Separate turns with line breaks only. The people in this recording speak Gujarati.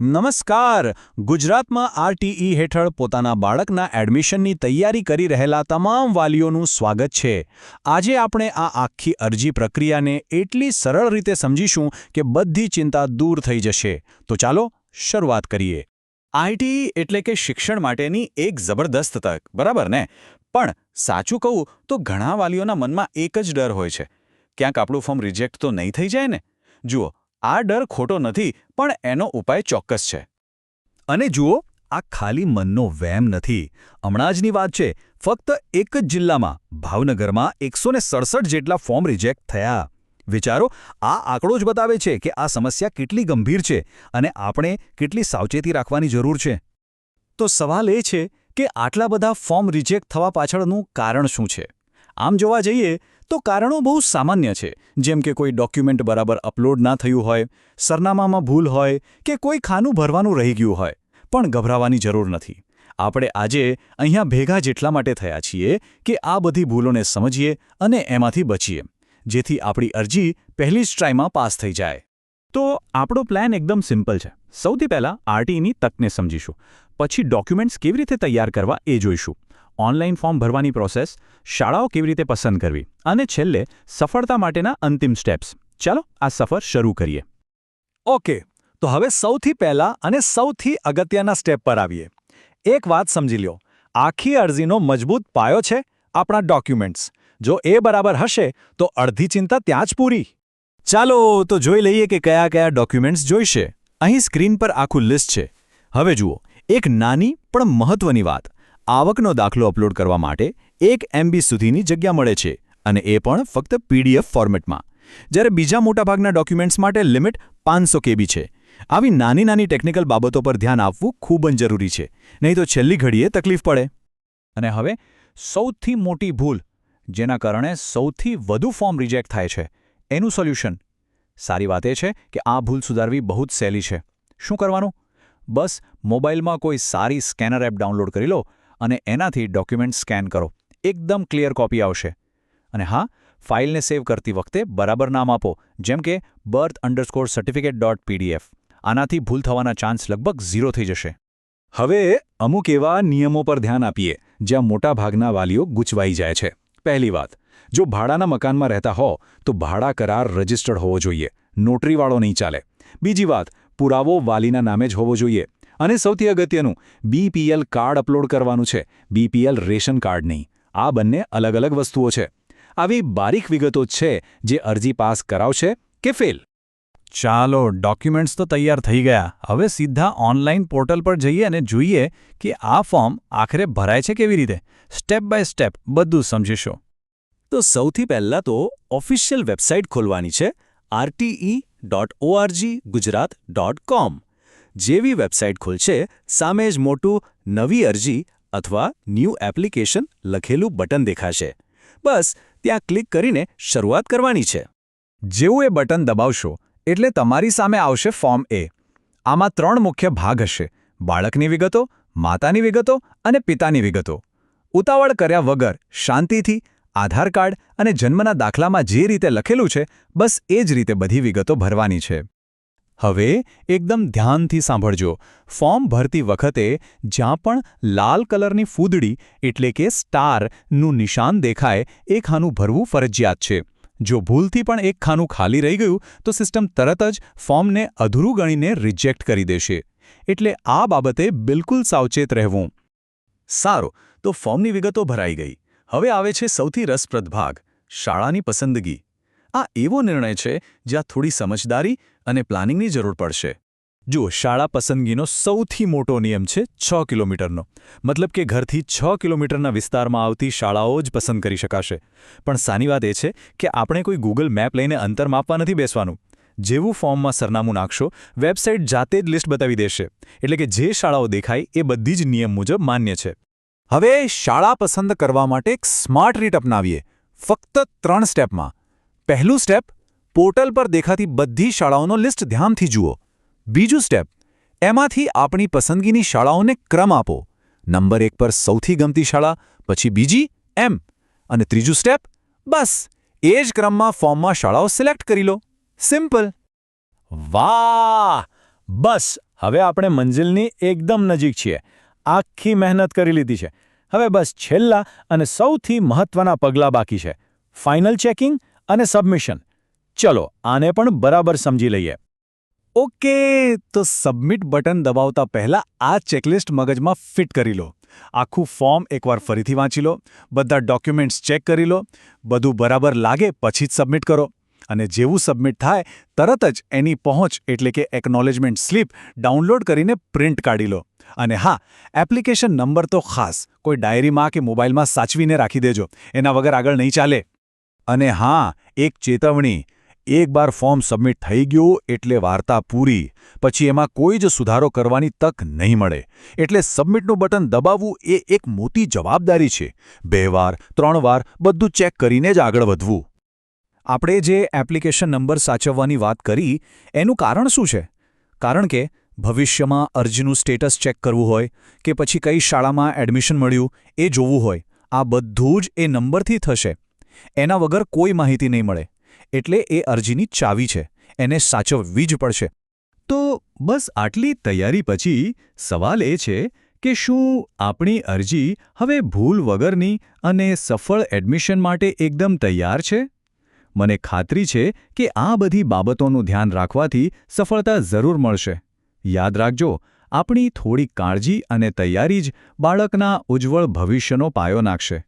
નમસ્કાર. ગુજરાતમાં આરટીઈ હેઠળ પોતાના બાળકના એડમિશનની તૈયારી કરી રહેલા તમામ વાલીઓનું સ્વાગત છે. આજે આપણે આ આખી અરજી પ્રક્રિયાને એટલી સરળ રીતે સમજીશું કે બધી ચિંતા દૂર થઈ જશે. તો ચાલો શરૂઆત કરીએ. આરટીઈ એટલે કે શિક્ષણ માટેની એક જબરદસ્ત તક, બરાબર ને? પણ સાચું કહું તો ઘણા વાલીઓના મનમાં એક જ ડર હોય છે, ક્યાંક આપણું ફોર્મ રિજેક્ટ તો નહીં થઈ જાય ને? જુઓ, આ ડર ખોટો નથી, પણ એનો ઉપાય ચોક્કસ છે.
અને જુઓ, આ ખાલી મનનો વહેમ નથી. હમણાં જની વાત છે, ફક્ત એક જ જિલ્લામાં ભાવનગરમાં 167 જેટલા ફોર્મ રિજેક્ટ થયા. વિચારો, આ આંકડો જ બતાવે છે કે આ સમસ્યા કેટલી ગંભીર છે અને આપણે કેટલી સાવચેતી રાખવાની જરૂર છે.
તો સવાલ એ છે કે આટલા બધા ફોર્મ રિજેક્ટ થવા પાછળનું કારણ શું છે? આમ જોવા જઈએ તો કારણો બહુ સામાન્ય છે, જેમ કે કોઈ ડોક્યુમેન્ટ બરાબર અપલોડ ના થયું હોય, સરનામામાં ભૂલ હોય કે કોઈ ખાનું ભરવાનું રહી ગયું હોય. પણ ગભરાવાની જરૂર નથી. આપણે આજે અહીંયા ભેગા જેટલા માટે થયા છીએ કે આ બધી ભૂલોને સમજીએ અને એમાંથી બચીએ, જેથી આપણી અરજી પહેલી જ ટ્રાયમાં પાસ થઈ જાય. તો આપણો પ્લાન એકદમ સિમ્પલ છે. સૌથી પહેલાં આરટીઈની તકને સમજીશું, પછી ડોક્યુમેન્ટ્સ કેવી રીતે તૈયાર કરવા એ જોઈશું, ઓનલાઈન ફોર્મ ભરવાની પ્રોસેસ, શાળાઓ કેવી રીતે પસંદ કરવી અને છેલ્લે સફળતા માટેના અંતિમ સ્ટેપ્સ. ચાલો આ સફર શરૂ કરીએ.
ઓકે, તો હવે સૌથી પહેલા અને સૌથી અગત્યના સ્ટેપ પર આવીએ. એક વાત સમજી લ્યો, આખી અરજીનો મજબૂત પાયો છે આપણા ડોક્યુમેન્ટ્સ. જો એ બરાબર હશે તો અડધી ચિંતા ત્યાં જ પૂરી.
ચાલો તો જોઈ લઈએ કે કયા કયા ડોક્યુમેન્ટ્સ જોઈશે. અહીં સ્ક્રીન પર આખું લિસ્ટ છે. હવે જુઓ, એક નાની પણ મહત્વની વાત. આવકનો દાખલો અપલોડ કરવા માટે 1 MB સુધીની જગ્યા મળે છે, અને એ પણ ફક્ત PDF ફોર્મેટમાં. જ્યારે બીજા મોટાભાગના ડોક્યુમેન્ટ્સ માટે લિમિટ 500 KB છે. આવી નાની નાની ટેકનિકલ બાબતો પર ધ્યાન આપવું ખૂબ જ જરૂરી છે, નહીં તો છેલ્લી ઘડીએ તકલીફ પડે.
અને હવે સૌથી મોટી ભૂલ, જેના કારણે સૌથી વધુ ફોર્મ રિજેક્ટ થાય છે, એનું સોલ્યુશન. સારી વાત એ છે કે આ ભૂલ સુધારવી બહુ જ સહેલી છે. શું કરવાનું? બસ મોબાઈલમાં કોઈ સારી સ્કેનર એપ ડાઉનલોડ કરી લો અને એનાથી ડોક્યુમેન્ટ સ્કેન કરો. એકદમ ક્લિયર કોપી આવશે. અને હા, ફાઇલને સેવ કરતી વખતે બરાબર નામ આપો, જેમ કે birth_certificate.pdf. આનાથી ભૂલ થવાના ચાન્સ લગભગ 0 થઈ જશે. હવે અમુક એવા નિયમો પર ધ્યાન આપીએ જ્યાં મોટાભાગના વાલીઓ ગૂંચવાઈ જાય છે. પહેલી વાત, જો ભાડાના મકાનમાં રહેતા હો તો ભાડા કરાર રજિસ્ટર્ડ હોવો જોઈએ, નોટરીવાળો નહીં ચાલે. બીજી વાત, પુરાવો વાલીના નામે જ હોવો જોઈએ. અને સૌથી અગત્યનું, BPL કાર્ડ અપલોડ કરવાનું છે, BPL રેશન કાર્ડ નહીં. આ બંને અલગ અલગ વસ્તુઓ છે. આવી બારીક વિગતો છે જે અરજી પાસ કરાવશે કે ફેલ.
ચાલો, ડોક્યુમેન્ટ્સ તો તૈયાર થઈ ગયા. હવે સીધા ઓનલાઈન પોર્ટલ પર જઈએ અને જોઈએ કે આ ફોર્મ આખરે ભરાય છે કેવી રીતે. સ્ટેપ બાય સ્ટેપ બધું સમજીશું.
તો સૌથી પહેલાં તો ઓફિશિયલ વેબસાઇટ ખોલવાની છે, rte.org.gujarat.com. જેવી વેબસાઇટ ખુલશે, સામે જ મોટું નવી અરજી અથવા ન્યૂ એપ્લિકેશન લખેલું બટન દેખાશે. બસ ત્યાં ક્લિક કરીને શરૂઆત કરવાની છે.
જેવું એ બટન દબાવશો એટલે તમારી સામે આવશે ફોર્મ A. આમાં 3 મુખ્ય ભાગ હશે: બાળકની વિગતો, માતાની વિગતો અને પિતાની વિગતો. ઉતાવળ કર્યા વગર શાંતિથી આધાર કાર્ડ અને જન્મના દાખલામાં જે રીતે લખેલું છે, બસ એ જ રીતે બધી વિગતો ભરવાની છે. હવે એકદમ ધ્યાનથી સાંભળજો. ફોર્મ ભરતી વખતે જ્યાં પણ લાલ કલરની ફૂદડી એટલે કે સ્ટારનું નિશાન દેખાય એ ખાનું ભરવું ફરજિયાત છે. જો ભૂલથી પણ એક ખાનું ખાલી રહી ગયું તો સિસ્ટમ તરત જ ફોર્મને અધૂરું ગણીને રિજેક્ટ કરી દેશે. એટલે આ બાબતે બિલકુલ સાવચેત રહેવું.
સારું, તો ફોર્મની વિગતો ભરાઈ ગઈ. હવે આવે છે સૌથી રસપ્રદ ભાગ, શાળાની પસંદગી. આ એવો નિર્ણય છે જ્યાં થોડી સમજદારી અને પ્લાનિંગની જરૂર પડશે. જુઓ, શાળા પસંદગીનો સૌથી મોટો નિયમ છે 6 કિલોમીટરનો. મતલબ કે ઘરથી 6 કિલોમીટરના વિસ્તારમાં આવતી શાળાઓ જ પસંદ કરી શકાશે. પણ સાની વાત એ છે કે આપણે કોઈ ગૂગલ મેપ લઈને અંતર માપવા નથી બેસવાનું. જેવું ફોર્મમાં સરનામું નાખશો, વેબસાઇટ જાતે જ લિસ્ટ બતાવી દેશે. એટલે કે જે શાળાઓ દેખાય એ બધી જ નિયમ મુજબ માન્ય છે.
હવે શાળા પસંદ કરવા માટે એક સ્માર્ટ રીત અપનાવીએ, ફક્ત 3 સ્ટેપમાં. પહેલું સ્ટેપ, પોર્ટલ પર દેખાતી બધી શાળાઓનો લિસ્ટ ધ્યાનથી જુઓ. બીજું સ્ટેપ, એમાંથી આપણી પસંદગીની શાળાઓને ક્રમ આપો. નંબર 1 પર સૌથી ગમતી શાળા, પછી બીજી, એમ. અને ત્રીજું સ્ટેપ, બસ એ જ ક્રમમાં ફોર્મમાં શાળાઓ સિલેક્ટ કરી લો. સિમ્પલ.
વાહ! બસ
હવે આપણે મંજિલની એકદમ નજીક છીએ. આખી મહેનત કરી લીધી છે. હવે બસ છેલ્લા અને સૌથી મહત્વના પગલાં બાકી છે. ફાઇનલ ચેકિંગ અને સબમિશન. ચલો આને પણ બરાબર સમજી લઈએ.
ઓકે, તો સબમિટ બટન દબાવતા પહેલા આ ચેકલિસ્ટ મગજમાં ફિટ કરી લો. આખું ફોર્મ એકવાર ફરીથી વાંચી લો, બધા ડોક્યુમેન્ટ્સ ચેક કરી લો, બધું બરાબર લાગે પછી જ સબમિટ કરો. અને જેવું સબમિટ થાય તરત જ એની પહોંચ એટલે કે એકનોલેજમેન્ટ સ્લિપ ડાઉનલોડ કરીને પ્રિન્ટ કાઢી લો. અને હા, એપ્લિકેશન નંબર તો ખાસ કોઈ ડાયરીમાં કે મોબાઈલમાં સાચવીને રાખી દેજો. એના વગર આગળ નહીં ચાલે. અને હા, એક ચેતવણી. એકવાર ફોર્મ સબમિટ થઈ ગયું એટલે વાર્તા પૂરી. પછી એમાં કોઈ જ સુધારો કરવાની તક નહીં મળે. એટલે સબમિટનું બટન દબાવવું એ એક મોટી જવાબદારી છે. 2 વાર 3 વાર બધું ચેક કરીને જ આગળ વધવું. આપણે જે એપ્લિકેશન નંબર સાચવવાની વાત કરી એનું કારણ શું છે? કારણ કે ભવિષ્યમાં અરજીનું સ્ટેટસ ચેક કરવું હોય કે પછી કઈ શાળામાં એડમિશન મળ્યું એ જોવું હોય, આ બધું જ એ નંબરથી થશે. એના વગર કોઈ માહિતી નહીં મળે. એટલે એ અરજીની ચાવી છે, એને સાચવવી જ પડશે.
તો બસ આટલી તૈયારી પછી સવાલ એ છે કે શું આપણી અરજી હવે ભૂલ વગરની અને સફળ એડમિશન માટે એકદમ તૈયાર છે? મને ખાતરી છે કે આ બધી બાબતોનું ધ્યાન રાખવાથી સફળતા જરૂર મળશે. યાદ રાખજો, આપણી થોડી કાળજી અને તૈયારી જ બાળકના ઉજ્જવળ ભવિષ્યનો પાયો નાખશે.